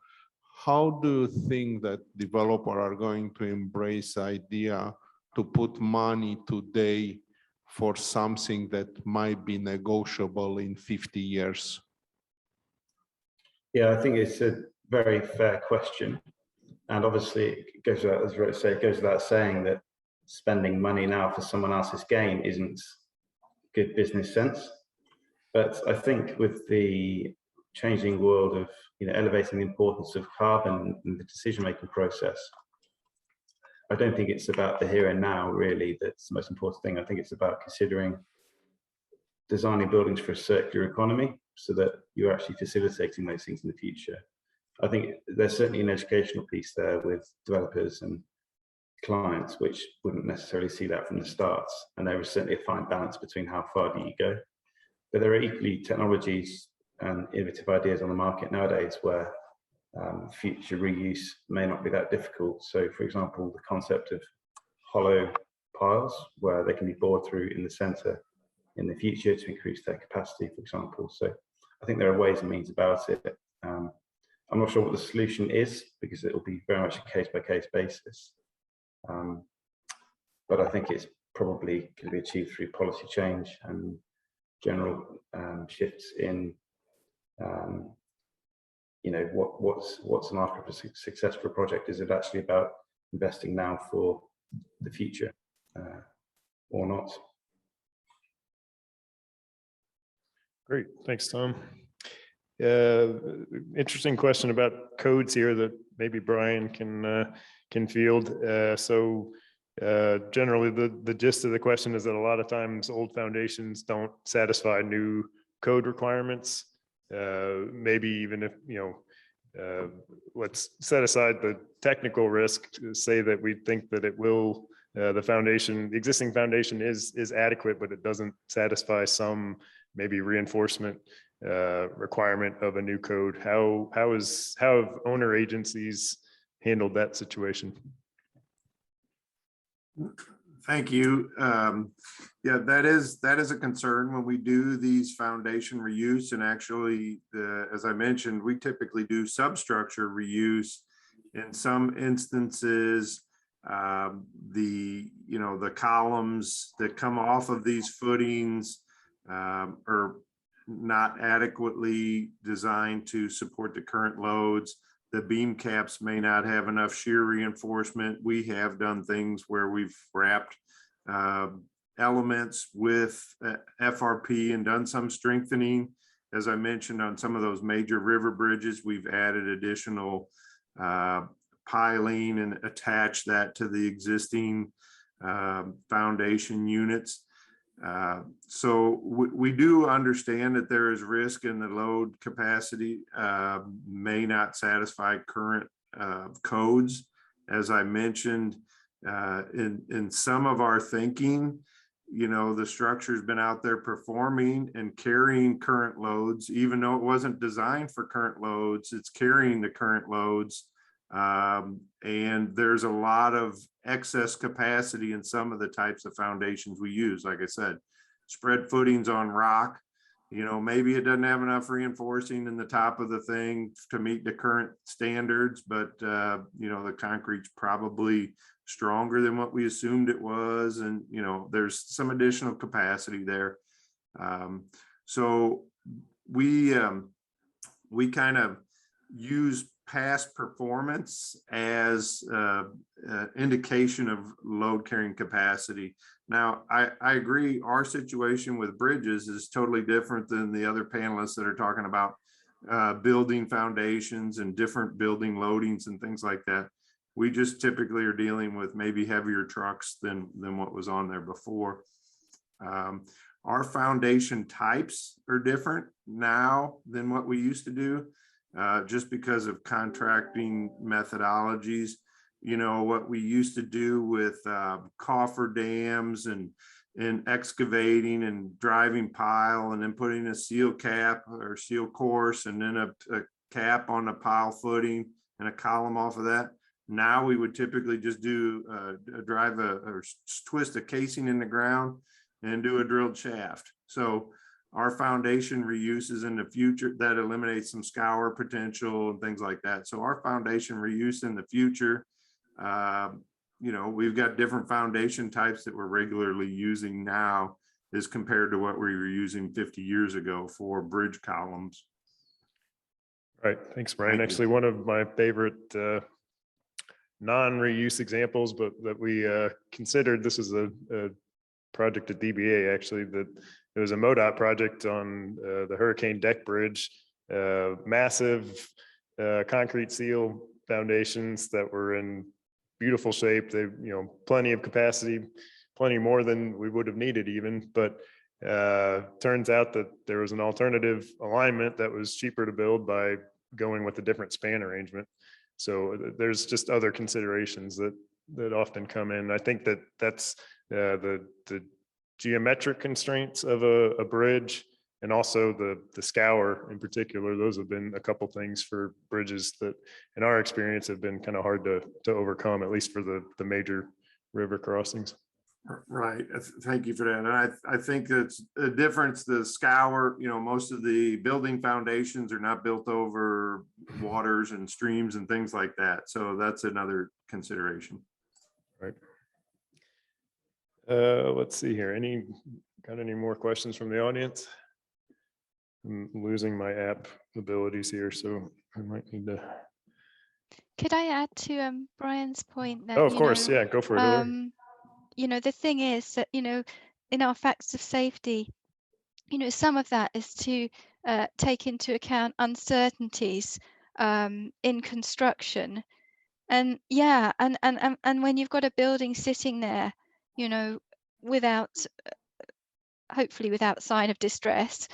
[SPEAKER 9] How do you think that developers are going to embrace the idea to put money today for something that might be negotiable in 50 years?
[SPEAKER 3] Yeah, I think it's a very fair question. And obviously it goes without, as Rose said, it goes without saying that spending money now for someone else's gain isn't good business sense. But I think with the changing world of, you know, elevating the importance of carbon in the decision-making process, I don't think it's about the here and now really that's the most important thing. I think it's about considering designing buildings for a circular economy so that you're actually facilitating those things in the future. I think there's certainly an educational piece there with developers and clients which wouldn't necessarily see that from the start, and there is certainly a fine balance between how far do you go. But there are equally technologies and innovative ideas on the market nowadays where future reuse may not be that difficult. So for example, the concept of hollow piles where they can be bored through in the center in the future to increase their capacity, for example. So I think there are ways and means about it. I'm not sure what the solution is because it will be very much a case-by-case basis. But I think it's probably can be achieved through policy change and general shifts in, you know, what's an after a successful project? Is it actually about investing now for the future or not?
[SPEAKER 1] Great, thanks, Tom. Interesting question about codes here that maybe Brian can field. Generally, the gist of the question is that a lot of times old foundations don't satisfy new code requirements. Maybe even if, you know, let's set aside the technical risk to say that we think that it will, the existing foundation is adequate, but it doesn't satisfy some maybe reinforcement requirement of a new code. How have owner agencies handled that situation?
[SPEAKER 2] Thank you. Yeah, that is a concern when we do these foundation reuse, and actually, as I mentioned, we typically do substructure reuse. In some instances, the columns that come off of these footings are not adequately designed to support the current loads. The beam caps may not have enough shear reinforcement. We have done things where we've wrapped elements with FRP and done some strengthening. As I mentioned, on some of those major river bridges, we've added additional piling and attached that to the existing foundation units. So we do understand that there is risk in the load capacity may not satisfy current codes. As I mentioned, in some of our thinking, you know, the structure's been out there performing and carrying current loads, even though it wasn't designed for current loads, it's carrying the current loads. And there's a lot of excess capacity in some of the types of foundations we use. Like I said, spread footings on rock, You know, maybe it doesn't have enough reinforcing in the top of the thing to meet the current standards, but you know, the concrete's probably stronger than what we assumed it was. And, you know, there's some additional capacity there. So we kind of use past performance as indication of load carrying capacity. Now, I agree our situation with bridges is totally different than the other panelists that are talking about building foundations and different building loadings and things like that. We just typically are dealing with maybe heavier trucks than what was on there before. Our foundation types are different now than what we used to do, just because of contracting methodologies. You know, what we used to do with coffer dams and excavating and driving pile and then putting a seal cap or seal course and then a cap on the pile footing and a column off of that. Now we would typically just do drive or twist a casing in the ground and do a drilled shaft. So our foundation reuses in the future, that eliminates some scour potential and things like that. So our foundation reuse in the future, you know, we've got different foundation types that we're regularly using now as compared to what we were using 50 years ago for bridge columns.
[SPEAKER 1] Right. Thanks, Brian.
[SPEAKER 2] Thank you.
[SPEAKER 1] Actually, one of my favorite non-reuse examples, but that we considered, this is a project at DBA actually, that it was a MoDOT project on the Hurricane Deck Bridge, massive concrete seal foundations that were in beautiful shape. They, you know, plenty of capacity, plenty more than we would have needed even, but turns out that there was an alternative alignment that was cheaper to build by going with a different span arrangement. So there's just other considerations that often come in. I think that's the geometric constraints of a bridge, and also the scour in particular. Those have been a couple things for bridges that in our experience have been kind of hard to overcome, at least for the major river crossings.
[SPEAKER 2] Right. Thank you for that. And I think that's a difference. The scour, you know, most of the building foundations are not built over waters and streams and things like that. So that's another consideration.
[SPEAKER 1] Right. Let's see here. Got any more questions from the audience? I'm losing my app abilities here, so I might need to.
[SPEAKER 4] Could I add to Brian's point that,
[SPEAKER 1] Oh, of course. Yeah, go for it. Hilary.
[SPEAKER 4] You know, the thing is that, you know, in our facts of safety, you know, some of that is to take into account uncertainties in construction. And yeah, and when you've got a building sitting there, you know, without, hopefully without sign of distress,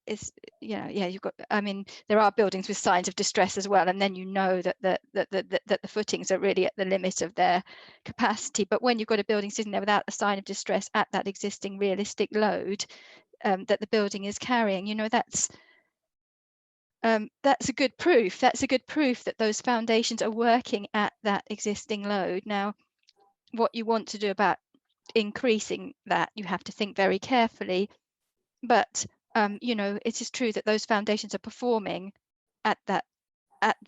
[SPEAKER 4] is, you know, yeah, you've got, I mean, there are buildings with signs of distress as well, and then you know that the footings are really at the limit of their capacity. But when you've got a building sitting there without a sign of distress at that existing realistic load that the building is carrying, you know, that's a good proof. That's a good proof that those foundations are working at that existing load. Now, what you want to do about increasing that, you have to think very carefully. But you know, it is true that those foundations are performing at the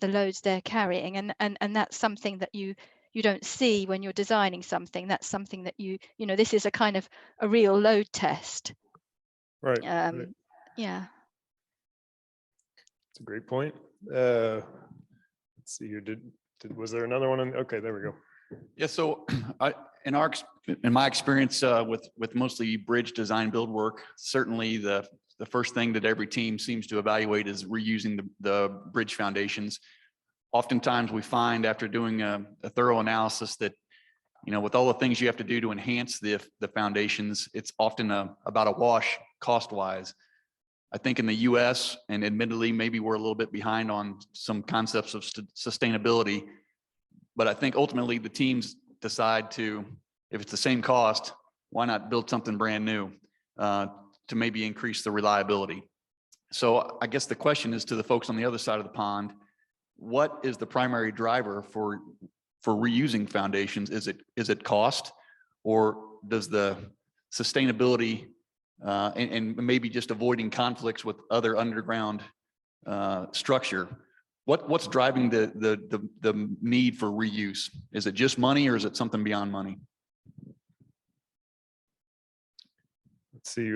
[SPEAKER 4] loads they're carrying, and that's something that you don't see when you're designing something. That's something that you know, this is a kind of a real load test.
[SPEAKER 1] Right.
[SPEAKER 4] Right. Yeah.
[SPEAKER 1] It's a great point. Let's see here. Was there another one? Okay, there we go.
[SPEAKER 7] Yeah, so in my experience with mostly bridge design build work, certainly the first thing that every team seems to evaluate is reusing the bridge foundations. Oftentimes we find after doing a thorough analysis that, you know, with all the things you have to do to enhance the foundations, it's often about a wash cost-wise. I think in the US, and admittedly, maybe we're a little bit behind on some concepts of sustainability, but I think ultimately the teams decide to, if it's the same cost, why not build something brand new to maybe increase the reliability? So I guess the question is to the folks on the other side of the pond, what is the primary driver for reusing foundations? Is it cost, or does the sustainability and maybe just avoiding conflicts with other underground structure. What's driving the need for reuse? Is it just money, or is it something beyond money?
[SPEAKER 1] Let's see,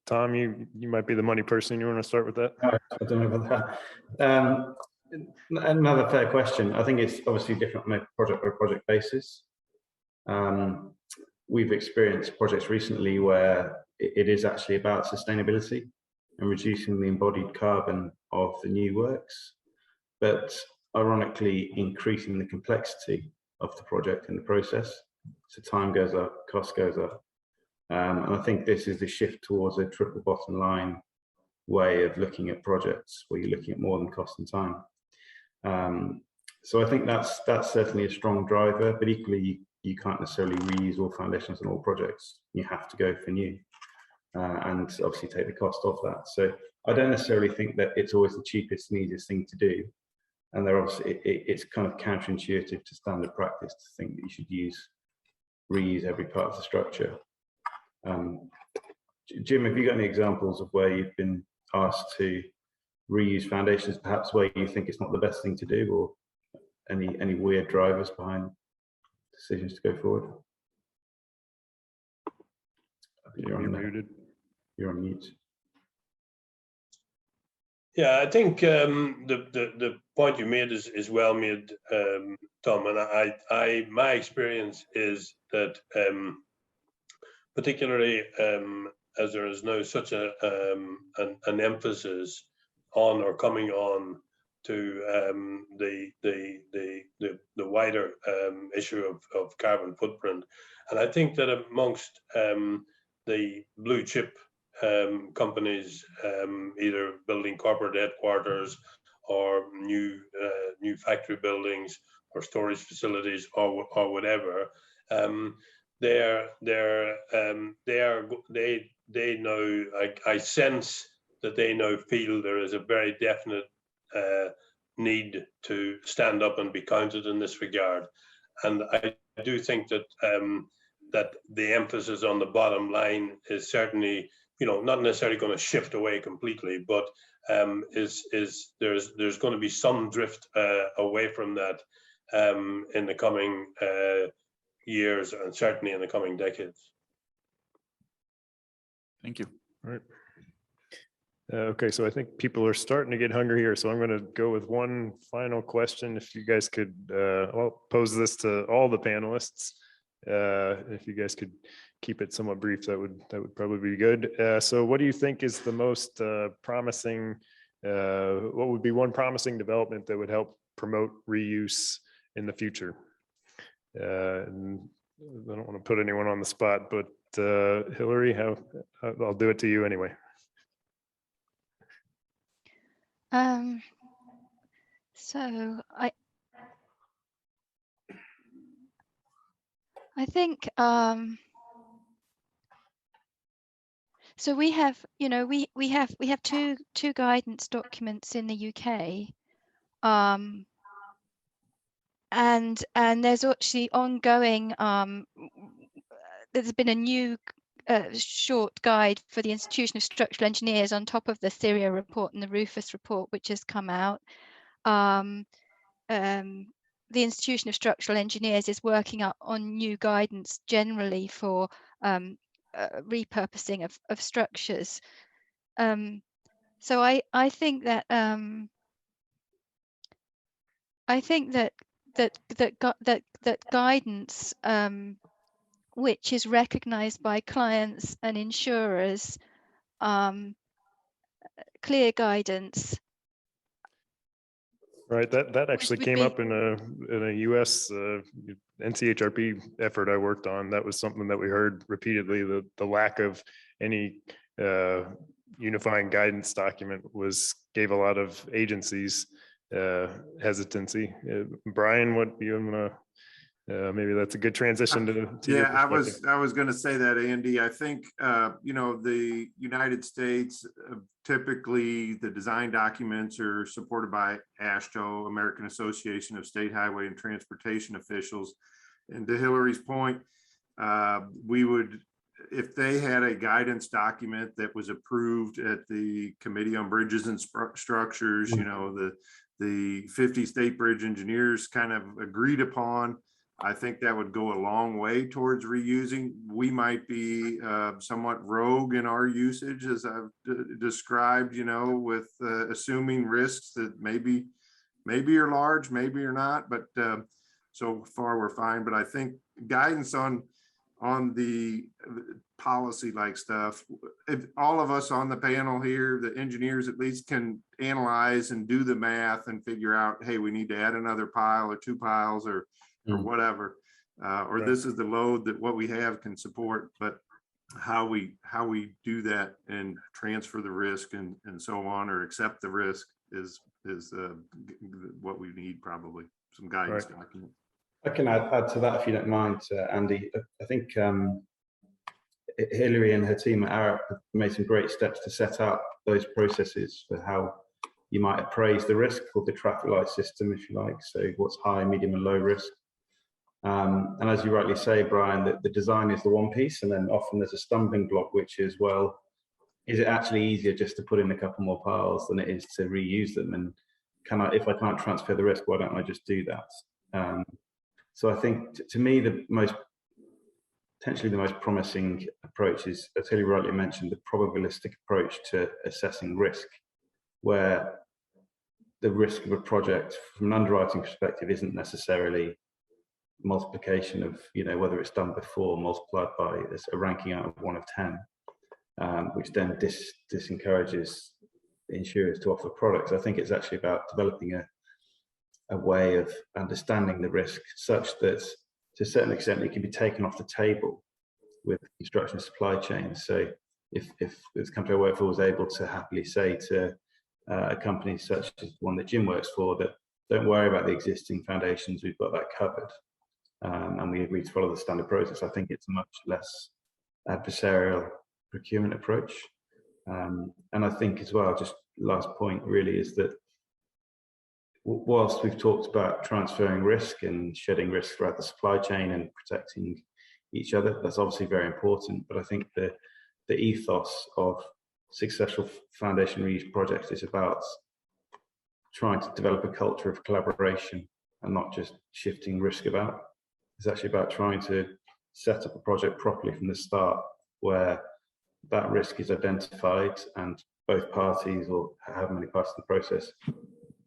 [SPEAKER 1] Tom, you might be the money person. You want to start with that?
[SPEAKER 3] I don't know about that. Another fair question. I think it's obviously different on a project by project basis. We've experienced projects recently where it is actually about sustainability and reducing the embodied carbon of the new works, but ironically increasing the complexity of the project in the process. So time goes up, cost goes up. And I think this is the shift towards a triple bottom line way of looking at projects where you're looking at more than cost and time. So I think that's certainly a strong driver, but equally you can't necessarily reuse all foundations on all projects. You have to go for new and obviously take the cost off that. So I don't necessarily think that it's always the cheapest and easiest thing to do. And there obviously it's kind of counterintuitive to standard practice to think that you should reuse every part of the structure. Jim, have you got any examples of where you've been asked to reuse foundations, perhaps where you think it's not the best thing to do, or any weird drivers behind decisions to go forward? You're muted. You're on mute.
[SPEAKER 5] Yeah, I think the point you made is well made, Tom. And my experience is that particularly as there is now such an emphasis on or coming on to the wider issue of carbon footprint. And I think that amongst the blue chip companies, either building corporate headquarters or new factory buildings or storage facilities or whatever, they know, I sense that they now feel there is a very definite need to stand up and be counted in this regard. And I do think that that the emphasis on the bottom line is certainly, not necessarily going to shift away completely, but there's going to be some drift away from that in the coming years, and certainly in the coming decades.
[SPEAKER 7] Thank you.
[SPEAKER 1] All right. Okay, so I think people are starting to get hungry here, so I'm going to go with one final question. If you guys could, I'll pose this to all the panelists. If you guys could keep it somewhat brief, that would probably be good. So what do you think is the most promising, what would be one promising development that would help promote reuse in the future? And I don't want to put anyone on the spot, but Hilary, I'll do it to you anyway.
[SPEAKER 4] So I think so we have we have two guidance documents in the UK, and there's actually ongoing there's been a new short guide for the Institution of Structural Engineers on top of the Syria report and the Rufus report, which has come out. The Institution of Structural Engineers is working on new guidance generally for repurposing of structures. So I think that that guidance, which is recognized by clients and insurers, clear guidance.
[SPEAKER 1] Right, that actually came up in a US NCHRP effort I worked on. That was something that we heard repeatedly. The lack of any unifying guidance document gave a lot of agencies hesitancy. Brian, what you want to? Maybe that's a good transition to
[SPEAKER 2] yeah, I was going to say that, Andy. I think the United States, typically the design documents are supported by AASHTO, American Association of State Highway and Transportation Officials. And to Hilary's point, we would if they had a guidance document that was approved at the Committee on Bridges and Structures, you know, the 50 state bridge engineers kind of agreed upon, I think that would go a long way towards reusing. We might be somewhat rogue in our usage, as I've described, you know, with assuming risks that maybe are large, maybe are not, but so far we're fine. But I think guidance on the policy like stuff, if all of us on the panel here, the engineers at least, can analyze and do the math and figure out, hey, we need to add another pile or 2 piles or whatever, or
[SPEAKER 1] Right.
[SPEAKER 2] this is the load that what we have can support. But how we do that and transfer the risk and so on, or accept the risk, is what we need, probably some guidance
[SPEAKER 1] Right.
[SPEAKER 2] document.
[SPEAKER 3] I can add to that if you don't mind, Andy. I think Hilary and her team at Arup have made some great steps to set out those processes for how you might appraise the risk, called the traffic light system, if you like. So what's high, medium, and low risk. And as you rightly say, Brian, that the design is the one piece, and then often there's a stumbling block, which is, well, is it actually easier just to put in a couple more piles than it is to reuse them? And if I can't transfer the risk, why don't I just do that? So I think, to me, potentially the most promising approach is, as Hilary rightly mentioned, the probabilistic approach to assessing risk, where the risk of a project from an underwriting perspective isn't necessarily multiplication of, you know, whether it's done before multiplied by a ranking out of 1 of 10, which then disencourages insurers to offer products. I think it's actually about developing a way of understanding the risk such that, to a certain extent, it can be taken off the table with construction supply chains. So if this company I work for was able to happily say to a company such as one that Jim works for, that don't worry about the existing foundations, we've got that covered, and we agree to follow the standard process, I think it's a much less adversarial procurement approach. And I think as well, just last point really, is that whilst we've talked about transferring risk and shedding risk throughout the supply chain and protecting each other, that's obviously very important. But I think the ethos of successful foundation reuse projects is about trying to develop a culture of collaboration and not just shifting risk about. It's actually about trying to set up a project properly from the start, where that risk is identified and both parties, or however many parts of the process,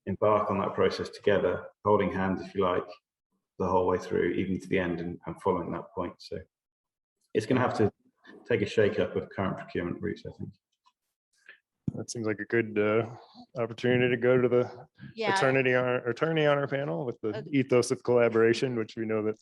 [SPEAKER 3] embark on that process together, holding hands, if you like, the whole way through, even to the end, and following that point. So it's going to have to take a shake up of current procurement routes, I think.
[SPEAKER 1] That seems like a good opportunity to go to the attorney on our panel with the ethos of collaboration, which we know that.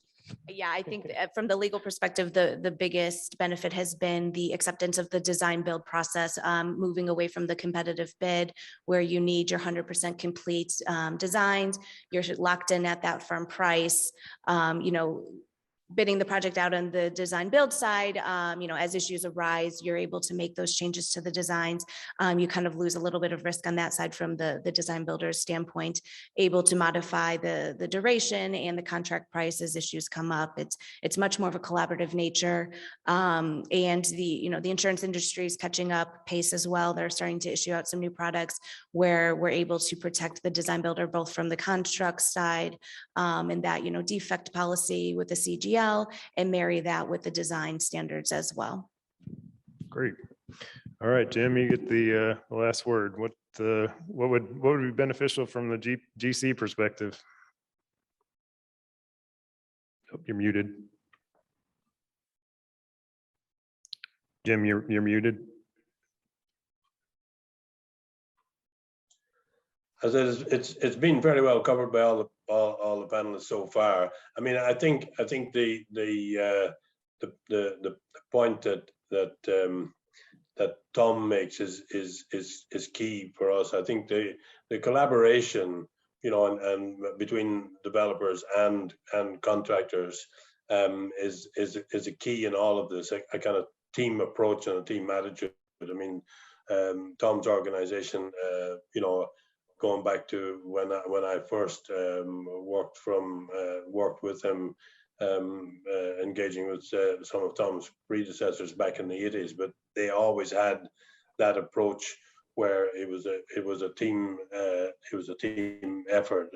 [SPEAKER 6] Yeah, I think from the legal perspective, the biggest benefit has been the acceptance of the design build process, moving away from the competitive bid, where you need your 100% complete designs, you're locked in at that firm price, you know, bidding the project out on the design build side, you know, as issues arise, you're able to make those changes to the designs. You kind of lose a little bit of risk on that side from the design builder's standpoint, able to modify the duration and the contract price as issues come up. It's much more of a collaborative nature. And the insurance industry is catching up pace as well. They're starting to issue out some new products where we're able to protect the design builder, both from the construct side and that, you know, defect policy with the CGL, and marry that with the design standards as well.
[SPEAKER 1] Great. All right, Jim, you get the last word. What would be beneficial from the GC perspective? Oh, you're muted. Jim, you're muted.
[SPEAKER 5] As it's been very well covered by all the panelists so far. I mean, I think the point that Tom makes is key for us. I think the collaboration, you know, and between developers and contractors is a key in all of this. A kind of team approach and a team attitude. I mean, Tom's organization, you know, going back to when I first worked with him, engaging with some of Tom's predecessors back in the 80s, but they always had that approach where it was a team effort,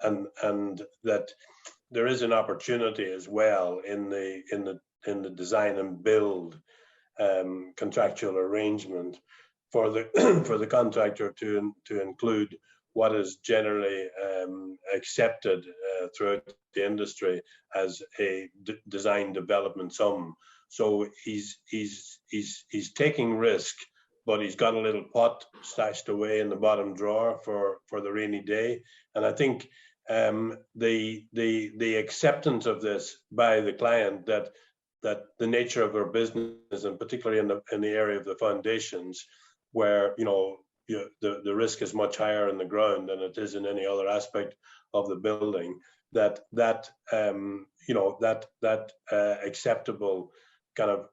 [SPEAKER 5] and that there is an opportunity as well in the design and build contractual arrangement for the for the contractor to include what is generally accepted throughout the industry as a design development sum. So he's taking risk, but he's got a little pot stashed away in the bottom drawer for the rainy day. And I think the acceptance of this by the client, that the nature of their business, and particularly in the area of the foundations, where the risk is much higher in the ground than it is in any other aspect of the building, that acceptable kind of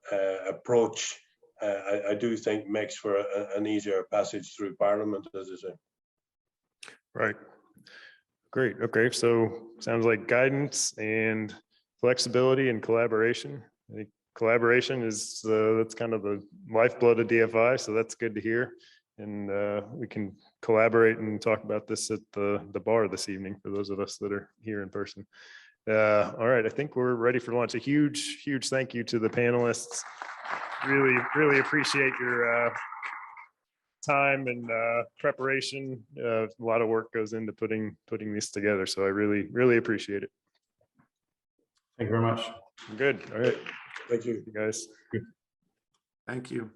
[SPEAKER 5] approach, I do think makes for an easier passage through Parliament, as I say.
[SPEAKER 1] Right. Great. Okay. So sounds like guidance and flexibility and collaboration. I think collaboration is that's kind of the lifeblood of DFI. So that's good to hear. And we can collaborate and talk about this at the bar this evening for those of us that are here in person. All right. I think we're ready for lunch. A huge thank you to the panelists. Really appreciate your time and preparation. A lot of work goes into putting this together. So I really appreciate it.
[SPEAKER 3] Thank you very much.
[SPEAKER 1] Good. All right.
[SPEAKER 5] Thank you,
[SPEAKER 1] guys.
[SPEAKER 2] Thank you.